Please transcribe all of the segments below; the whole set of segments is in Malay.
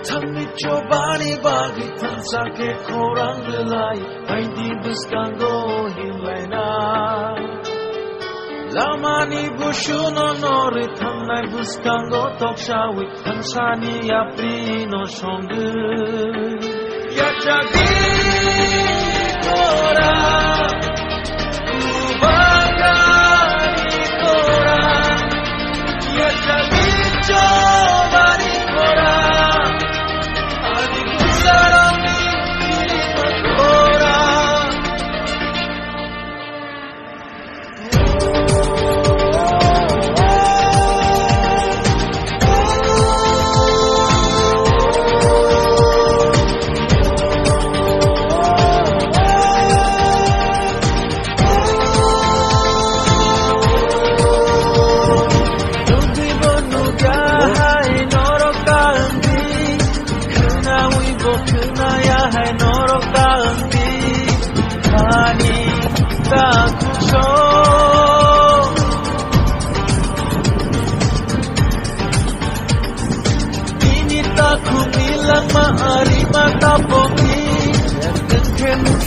Tami cobani bagi tansake korang belai Hai di buskango himlaina Lamani bushuno nori thamnai buskango tokshawi Tansani aprino shongu Yachagi kora Ubagari kora Yachagi cobani kora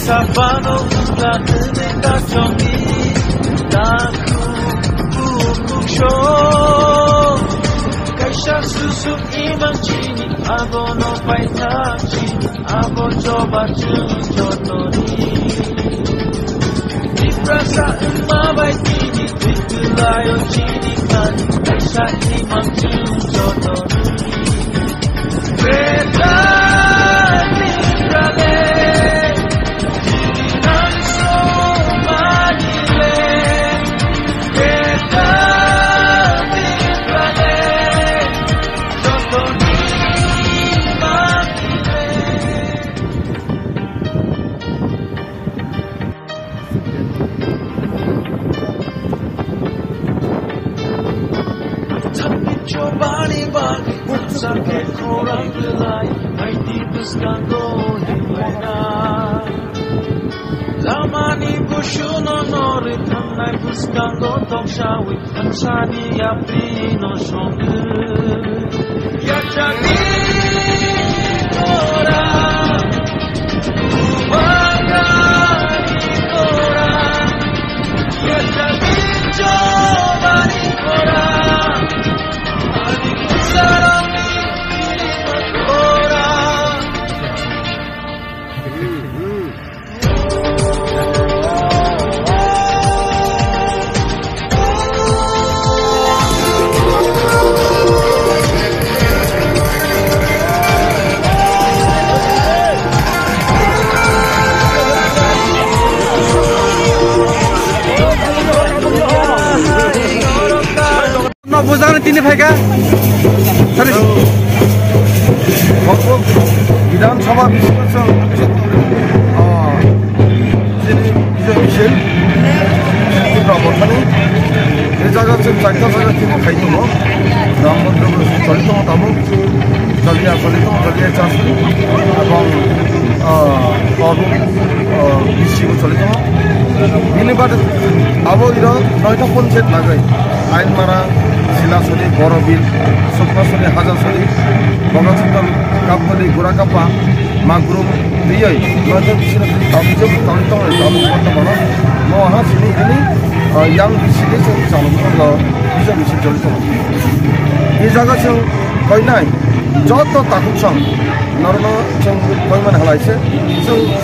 Sabano la tenga chongi Naku bukusho Kaisha susu imang chini Abo no paita chini Abo coba junjotoni Diprasa mabai chini Dikulayo chini kan Kaisha imang junjotoni Beta Diprale Sake korang belai Hai di buskango himlaina Lamani bushuno nori thamnai buskango tokshawi Tansani aprino shongu Yachagi kora Ubagari kora Yachagi cobani kora Adi kusara Bukan ini mereka, terus, waktu Bidan sama bisnisnya, jadi bisa Tipra Motha ni, ini jaga cerita saja kita kaji dulu, namun terus cerita tamu, jadi apa itu, jadi cakap, abang, karbook, bisi itu cerita, ini pada, abo itu, naik pun set lagi, ain marah. Silasoli, Borobil, Sukmasoli, Hazasoli, Bogacital, Kapoli, Gurakapa, Magrum, Biyai, Major Bisina, Tamjuk, Tongthok, Tamjuk, Tamana, Moha sini ini yang di sini calon bisa jadi. Ini jaga yang kau naik, jodoh takut sang, normal yang kau mana halai se,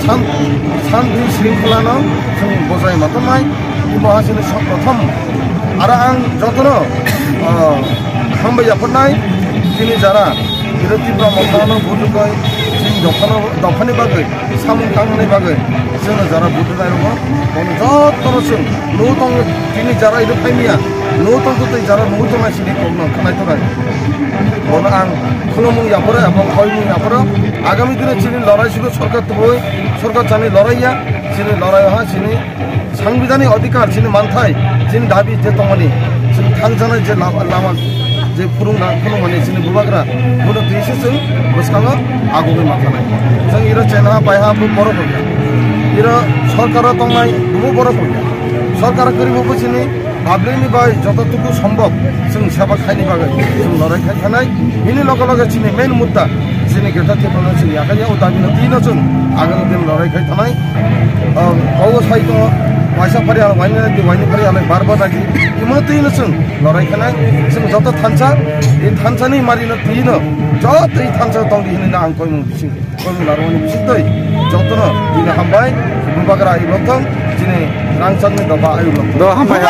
san di singkulana, yang bosai mata naik, di bawah sini protham, arang jodoh hamba ya pernah ini cara itu Tipra Motha no butuh kau sing dokani bagai samung tangani bagai sana cara butuh kau itu konjot terus nutong ini cara itu premia nutong tu cara nutong masih di kau kenai tu kan orang kulumung ya pura abang kau ya pura agami tu sini lorai sudah सरकार tu boy सरकार cani lorai ya sini lorai ha sini संविधानिक अधिकार sini mantai sini dabi je tongani थांजानाय जे लामा जे फुरुंमाने sini बुबाग्रा बुनो दिसे जों बसखाङो आगुबै माखानाय जों इरा चेना बायहा बरफ इरा सरकारा तंनाय बु बरफ सरकारा करिबो sini पाब्लिकनि बाय जतटुकु सम्भव जों सेवा खायनि बागै जों लराय खानाय बिनि लगे लगे sini मेन मुद्दा sini kita Tipra Motha ya kan ya tapi nanti nacun agar dia lari kai tanai bawa saya itu masa perial wani perial barbar lagi imati nacun lari kanai sing jatuh tanca ini tanca ni mari nanti no jatuh tanca tong di ini na angkoi mu bising koi mu lari wani bising tu jatuh no ini hambai berbakar ayu lotong sini rangsan ni doba ayu lotong Do hambai